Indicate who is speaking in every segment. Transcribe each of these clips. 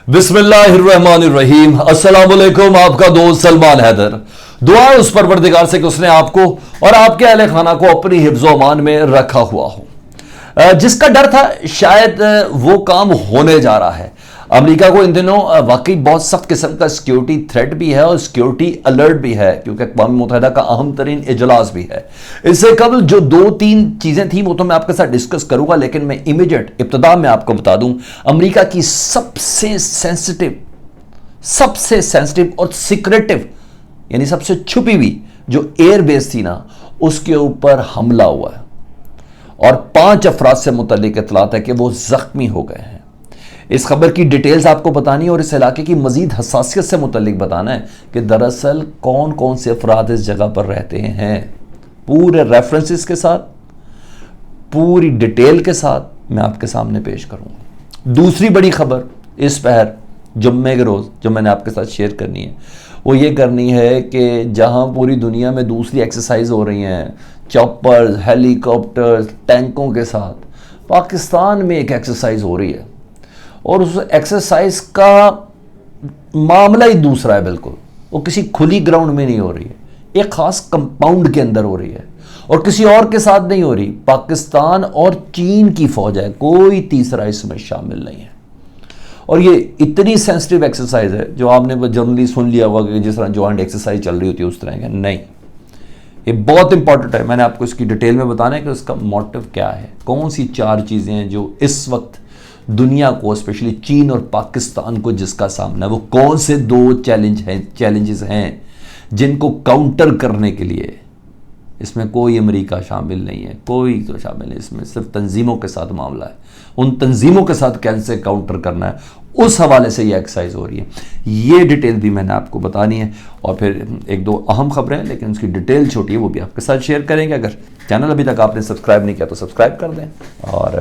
Speaker 1: बिस्मिल्लाहिर्रहमानिर्रहीम। अस्सलाम वालेकुम। आपका दोस्त सलमान हैदर। दुआ है उस परवरदिगार से कि उसने आपको और आपके अहले खाना को अपनी हिफ्ज़ो अमान में रखा हुआ हो। जिसका डर था शायद वो काम होने जा रहा है। अमेरिका को इन दिनों वाकई बहुत सख्त किस्म का सिक्योरिटी थ्रेट भी है और सिक्योरिटी अलर्ट भी है, क्योंकि अक़वाम मुत्तहिदा का अहम तरीन इजलास भी है। इससे कबल जो दो तीन चीज़ें थी वो तो मैं आपके साथ डिस्कस करूंगा, लेकिन मैं इमीडिएट इब्तिदा में आपको बता दूं अमेरिका की सबसे सेंसिटिव और सिक्रेटिव यानी सबसे छुपी हुई जो एयरबेस थी ना, उसके ऊपर हमला हुआ है और 5 अफराद से मुतल्लिक इतलात है कि वो जख्मी हो गए हैं। इस खबर की डिटेल्स आपको बतानी और इस इलाके की मजीद हसासियत से मुतल्लिक बताना है कि दरअसल कौन कौन से अफराद इस जगह पर रहते हैं। पूरे रेफरेंसेस के साथ, पूरी डिटेल के साथ मैं आपके सामने पेश करूंगा। दूसरी बड़ी खबर इस पहर जुम्मे के रोज़ जो मैंने आपके साथ शेयर करनी है वो ये करनी है कि जहां पूरी दुनिया में दूसरी एक्सरसाइज हो रही हैं, चॉपर्स, हेलीकॉप्टर्स, टैंकों के साथ, पाकिस्तान में एक एक्सरसाइज हो रही है और उस एक्सरसाइज का मामला ही दूसरा है। बिल्कुल वो किसी खुली ग्राउंड में नहीं हो रही है, एक खास कंपाउंड के अंदर हो रही है और किसी और के साथ नहीं हो रही। पाकिस्तान और चीन की फौज है, कोई तीसरा इसमें शामिल नहीं है। और ये इतनी सेंसिटिव एक्सरसाइज है जो आपने जनरली सुन लिया होगा कि जिस तरह ज्वाइंट एक्सरसाइज चल रही होती है उस तरह का नहीं। ये बहुत इंपॉर्टेंट है, मैंने आपको इसकी डिटेल में बताना है कि उसका मोटिव क्या है, कौन सी 4 चीज़ें हैं जो इस वक्त दुनिया को, स्पेशली चीन और पाकिस्तान को जिसका सामना है, वो कौन से 2 चैलेंजेस हैं जिनको काउंटर करने के लिए इसमें कोई अमेरिका शामिल नहीं है, कोई तो शामिल नहीं, इसमें सिर्फ तंजीमों के साथ मामला है। उन तंजीमों के साथ कैसे काउंटर करना है उस हवाले से ये एक्सरसाइज हो रही है। ये डिटेल भी मैंने आपको बतानी है और फिर 1-2 अहम खबरें, लेकिन उसकी डिटेल छोटी है, वो भी आपके साथ शेयर करेंगे। अगर चैनल अभी तक आपने सब्सक्राइब नहीं किया तो सब्सक्राइब कर दें और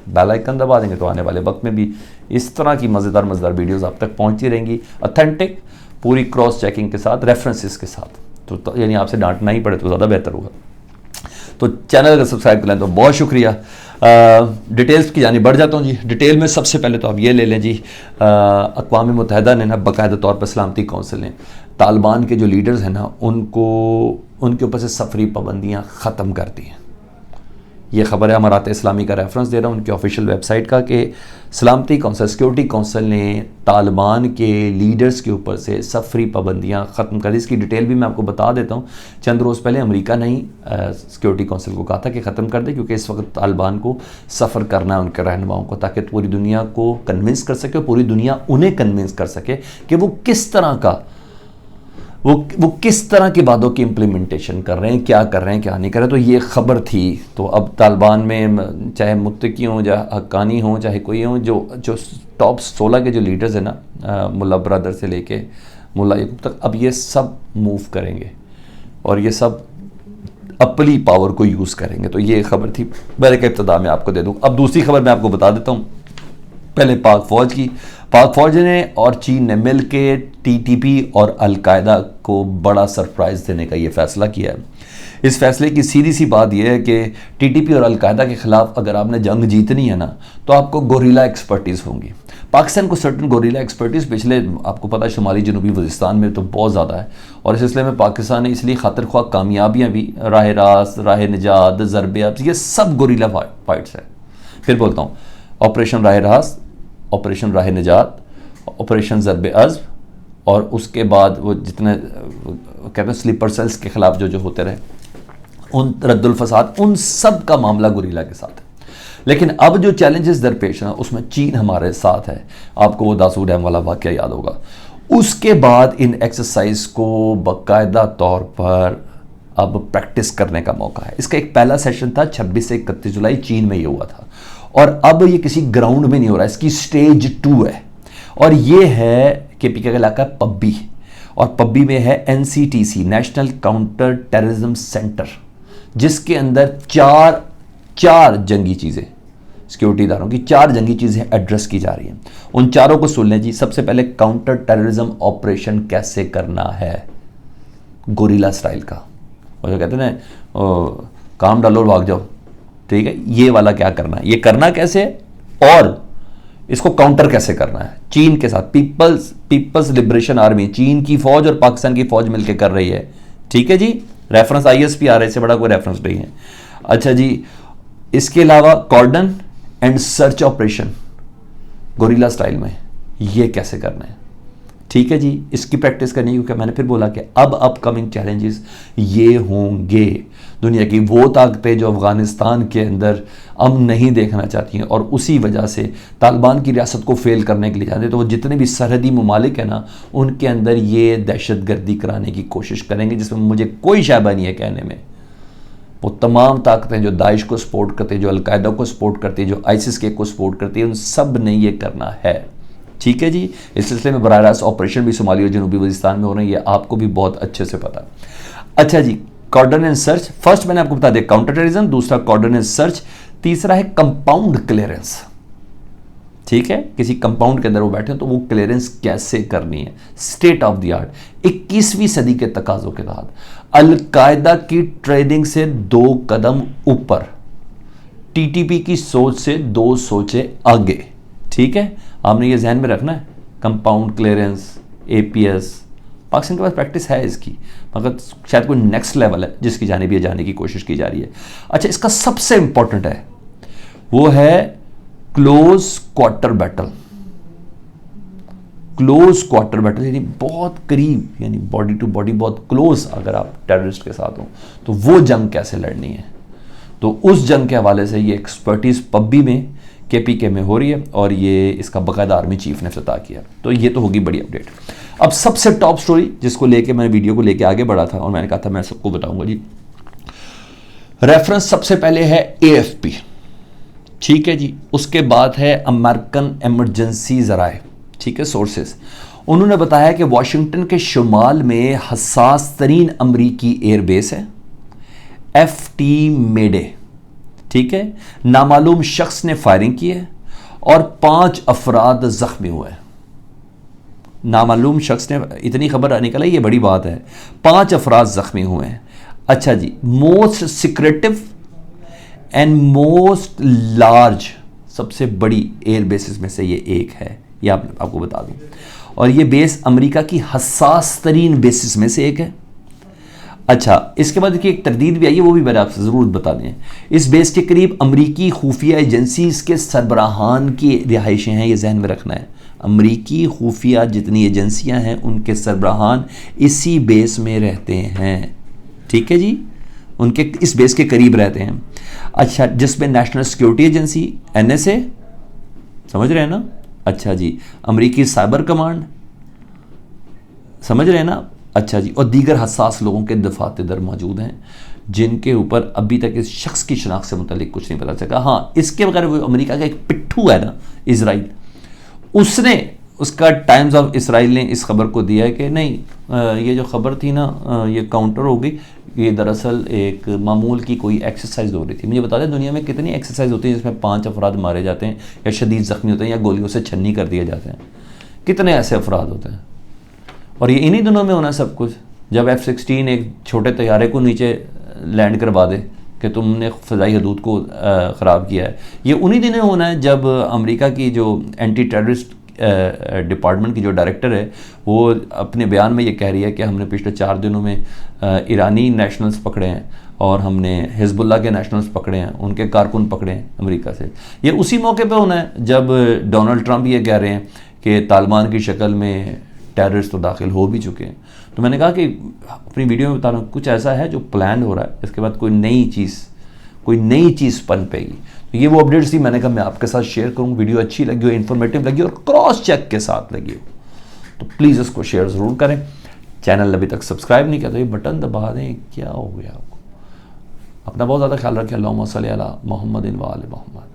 Speaker 1: बेल आइकन दबा देंगे तो आने वाले वक्त में भी इस तरह की मज़ेदार वीडियोज़ आप तक पहुँचती रहेंगी, ऑथेंटिक, पूरी क्रॉस चेकिंग के साथ, रेफरेंसेस के साथ। तो यानी आपसे डांटना ही पड़े तो ज़्यादा बेहतर होगा। तो चैनल अगर सब्सक्राइब कर लें तो बहुत शुक्रिया। डिटेल्स की जानी बढ़ जाता हूँ जी। डिटेल में सबसे पहले तो आप ये ले लें जी, अक़वाम मुत्तहिदा ने ना बाकायदा तौर पर सलामती कौंसिल ने तालिबान के जो लीडर्स हैं ना उनके ऊपर से सफरी पाबंदियाँ ख़त्म कर दी हैं। ये खबर है अमारात इस्लामी का रेफरेंस दे रहा हूँ, उनकी ऑफिशियल वेबसाइट का, कि सलामती कौंसिल, सिक्योरिटी कौंसिल ने तालिबान के लीडर्स के ऊपर से सफरी पाबंदियाँ ख़त्म कर दी। इसकी डिटेल भी मैं आपको बता देता हूँ। चंद रोज़ पहले अमेरिका ने ही सिक्योरिटी कौंसिल को कहा था कि ख़त्म कर दे, क्योंकि इस वक्त तालिबान को सफ़र करना है उनके रहनुमाओं को, ताकि पूरी दुनिया को कन्विंस कर सके, पूरी दुनिया उन्हें कन्विंस कर सके कि वो किस तरह का वो किस तरह की बातों की इम्प्लीमेंटेशन कर रहे हैं, क्या कर रहे हैं, क्या नहीं कर रहे। तो ये खबर थी। तो अब तालिबान में चाहे मुत्तकी हों, चाहे हक्कानी हों, चाहे कोई हों, जो टॉप 16 के जो लीडर्स हैं ना, मुल्ला ब्रदर से लेके मुल्ला यकूब तक, अब ये सब मूव करेंगे और ये सब अपनी पावर को यूज़ करेंगे। तो ये खबर थी, पहले के इब्तिदा में आपको दे दूँ। अब दूसरी खबर मैं आपको बता देता हूँ। पहले पाक फ़ौज की। पाक फ़ौज ने और चीन ने मिल के TTP और अलकायदा को बड़ा सरप्राइज़ देने का ये फ़ैसला किया है। इस फैसले की सीधी सी बात यह है कि TTP और अलकायदा के ख़िलाफ़ अगर आपने जंग जीतनी है ना तो आपको गोरिल्ला एक्सपर्टीज़ होंगी। पाकिस्तान को सर्टन गोरिल्ला एक्सपर्टीज़ पिछले, आपको पता है, शुमाली जनूबी वज़ीस्तान में तो बहुत ज़्यादा है और इस सिलसिले में पाकिस्तान ने इसलिए खातिर ख्वाह कामयाबियाँ भी, राह रास, राह निजात, ज़रबे, ये सब गोरिल्ला फाइट्स है। फिर बोलता हूँ, ऑपरेशन राह रास, ऑपरेशन राह निजात, ऑपरेशन ज़रबे अज़्ब और उसके बाद वो जितने कहते हैं स्लीपर सेल्स के ख़िलाफ़ जो होते रहे, उन रद्दुल फसाद, उन सब का मामला गोरिल्ला के साथ है। लेकिन अब जो चैलेंजेस दरपेश हैं उसमें चीन हमारे साथ है। आपको वो दासू डैम वाला वाक़या याद होगा। उसके बाद इन एक्सरसाइज को बाकायदा तौर पर अब प्रैक्टिस करने का मौका है। इसका एक पहला सेशन था 26 से 31 जुलाई, चीन में ये हुआ था और अब ये किसी ग्राउंड में नहीं हो रहा है, इसकी स्टेज 2 है और ये है KPK का इलाका पब्बी और पब्बी में है NCTC, national counter terrorism centre, जिसके अंदर चार जंगी चीज़ें, सिक्योरिटी इदारों की 4 जंगी चीज़ें एड्रेस की जा रही हैं। उन चारों को सुन लें जी। सबसे पहले काउंटर टेररिज्म ऑपरेशन कैसे करना है, गोरिल्ला स्टाइल का, और जो कहते हैं ना काम डालो और भाग जाओ, ठीक है, ये वाला क्या करना है, ये करना कैसे है और इसको काउंटर कैसे करना है चीन के साथ। पीपल्स लिबरेशन आर्मी, चीन की फौज और पाकिस्तान की फौज मिलकर कर रही है, ठीक है जी। रेफरेंस ISP आ रहा है, इससे बड़ा कोई रेफरेंस नहीं है। अच्छा जी, इसके अलावा cordon and search operation guerrilla style में, ये कैसे करना है, ठीक है जी। इसकी प्रैक्टिस करनी है, क्योंकि मैंने फिर बोला कि अब अपकमिंग चैलेंजेस ये होंगे। दुनिया की वो ताकतें जो अफगानिस्तान के अंदर अमन नहीं देखना चाहती हैं और उसी वजह से तालिबान की रियासत को फेल करने के लिए चाहते हैं, तो वो जितने भी सरहदी ममालिक हैं ना, उनके अंदर ये दहशत गर्दी कराने की कोशिश करेंगे, जिसमें मुझे कोई शायबा नहीं है कहने में। वो तमाम ताकतें जो दाइश को सपोर्ट करती है, जो अलकायदा को सपोर्ट करती है, जो ISIS के को सपोर्ट करती है, उन सब ने ये करना है, ठीक है जी। इस सिलसिले में बराह रास्त ऑपरेशन भी सोमालिया और जनूबी वजीस्तान में हो रहे हैं, ये आपको भी बहुत अच्छे से पता है। अच्छा जी, कॉर्डन एंड सर्च, फर्स्ट मैंने आपको बता दिया काउंटर टेररिज्म, दूसरा कॉर्डन एंड सर्च, तीसरा है कंपाउंड क्लियरेंस, ठीक है। किसी कंपाउंड के अंदर वो बैठे हैं तो वो क्लियरेंस कैसे करनी है, स्टेट ऑफ द आर्ट 21वीं सदी के तकाजों के तहत, अलकायदा की ट्रेनिंग से 2 कदम ऊपर, TTP की सोच से 2 सोचे आगे, ठीक है। आपने ये जहन में रखना है। कंपाउंड क्लियरेंस, APS, पाकिस्तान के पास प्रैक्टिस है इसकी, मगर शायद कोई नेक्स्ट लेवल है जिसकी जानिब ये जाने की कोशिश की जा रही है। अच्छा, इसका सबसे इंपॉर्टेंट है वो है close quarter battle. Close quarter battle यानी बहुत करीब, यानी बॉडी टू बॉडी, बहुत क्लोज अगर आप टेररिस्ट के साथ हो तो वो जंग कैसे लड़नी है। तो उस जंग के हवाले से ये एक्सपर्टीज पब्बी में KPK में हो रही है और ये इसका बाकायदा आर्मी चीफ ने इफ्तिताह किया। तो ये तो होगी बड़ी अपडेट। अब सबसे टॉप स्टोरी जिसको लेके मैं वीडियो को लेके आगे बढ़ा था और मैंने कहा था मैं सबको बताऊंगा जी। रेफरेंस सबसे पहले है AFP, ठीक है जी। उसके बाद है अमेरिकन इमरजेंसी ज़राए, ठीक है, सोर्सेस। उन्होंने बताया कि वाशिंगटन के शुमाल में हसास तरीन अमरीकी एयरबेस है, FT मेडे, ठीक है। नामालूम शख्स ने फायरिंग की है और 5 अफराद जख्मी हुए। नामालूम शख्स ने, इतनी खबर निकल आई, ये बड़ी बात है, 5 अफराद जख्मी हुए हैं। अच्छा जी, most secretive and most large, सबसे बड़ी एयर बेसिस में से ये एक है, ये आपको बता दूं। और ये बेस अमेरिका की हसास तरीन बेसिस में से एक है। अच्छा, इसके बाद एक तरदीद भी आई है, वो भी मैंने आपसे ज़रूर बता दें। इस बेस के करीब अमरीकी खुफिया एजेंसीज के सरबराहान की रिहाइशें हैं, ये जहन में रखना है। अमरीकी खुफिया जितनी एजेंसियां हैं उनके सरबराहान इसी बेस में रहते हैं, ठीक है जी, उनके इस बेस के करीब रहते हैं। अच्छा, जिसमें नेशनल सिक्योरिटी एजेंसी NSA, समझ रहे हैं ना। अच्छा जी, अमरीकी साइबर कमांड, समझ रहे हैं ना। अच्छा जी, और दीगर हसास लोगों के दफाते दर मौजूद हैं जिनके ऊपर अभी तक इस शख्स की शनाख्त से मुतालिक कुछ नहीं पता चला। हाँ, इसके बगैर वो अमेरिका का एक पिट्ठू है ना, इजराइल, उसने, उसका टाइम्स ऑफ इसराइल ने इस खबर को दिया है कि नहीं, ये जो खबर थी ना, ये काउंटर हो गई, ये दरअसल एक मामूल की कोई एक्सरसाइज हो रही थी। मुझे बता दें दुनिया में कितनी एक्सरसाइज होती है जिसमें 5 अफराद मारे जाते हैं या शदीद ज़ख्मी होते हैं या गोलियों से छन्नी कर दिए जाते हैं, कितने ऐसे अफराद होते हैं। और ये इन्हीं दिनों में होना है सब कुछ, जब F-16 एक छोटे तैयारे को नीचे लैंड करवा दे कि तुमने फ़ज़ाई हदूद को ख़राब किया है। ये उन्हीं दिनों होना है जब अमेरिका की जो एंटी टेररिस्ट डिपार्टमेंट की जो डायरेक्टर है वो अपने बयान में ये कह रही है कि हमने पिछले 4 दिनों में ईरानी नेशनल्स पकड़े हैं और हमने हिजबुल्लाह के नेशनल्स पकड़े हैं, उनके कारकुन पकड़े हैं अमेरिका से। ये उसी मौके पे होना है जब डोनाल्ड ट्रंप ये कह रहे हैं कि तालिबान की शक्ल में टेररिस्ट तो दाखिल हो भी चुके हैं। तो मैंने कहा कि अपनी वीडियो में बता रहा हूँ कुछ ऐसा है जो प्लान हो रहा है, इसके बाद कोई नई चीज़ पनपेगी। तो ये वो अपडेट्स थी, मैंने कहा मैं आपके साथ शेयर करूँ। वीडियो अच्छी लगी हो, इन्फॉर्मेटिव लगी और क्रॉस चेक के साथ लगी हो तो प्लीज़ इसको शेयर ज़रूर करें। चैनल अभी तक सब्सक्राइब नहीं किया तो ये बटन दबा दें। क्या हो गया आपको? अपना बहुत ज़्यादा ख्याल रखें। अल्लाहुम्मा सल्ली अला मुहम्मदिन व आले मुहम्मद।